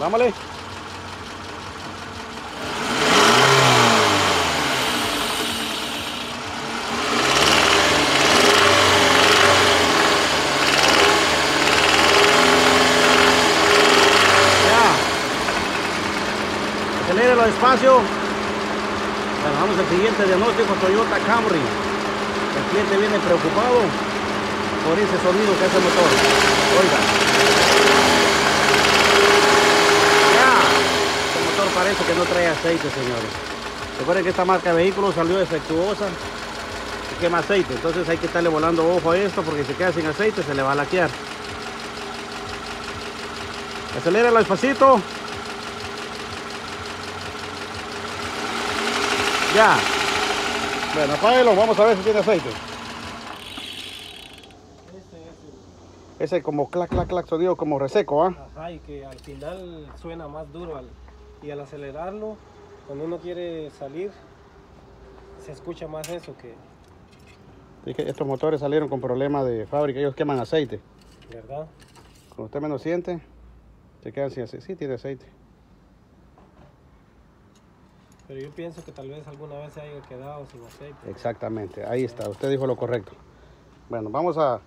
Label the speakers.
Speaker 1: Vámonos. Acelérelo despacio. Bueno, vamos al siguiente diagnóstico, Toyota Camry. El cliente viene preocupado por ese sonido que hace el motor. Oiga. Ya. El motor parece que no trae aceite, señores. Recuerden que esta marca de vehículos salió defectuosa y quema aceite. Entonces hay que estarle volando ojo a esto porque si queda sin aceite se le va a laquear. Aceléralo despacito. Ya. Bueno, apáguelo, vamos a ver si tiene aceite. Ese como clac, clac, clac, sonido como reseco, ¿ah?
Speaker 2: Ajá, y que al final suena más duro y al acelerarlo, cuando uno quiere salir, se escucha más eso que...
Speaker 1: Es que estos motores salieron con problemas de fábrica, ellos queman aceite.
Speaker 2: ¿Verdad?
Speaker 1: Cuando usted menos siente, se quedan sin aceite. Sí, tiene aceite.
Speaker 2: Pero yo pienso que tal vez alguna vez se haya quedado sin aceite.
Speaker 1: Exactamente, ahí está, usted dijo lo correcto. Bueno, vamos a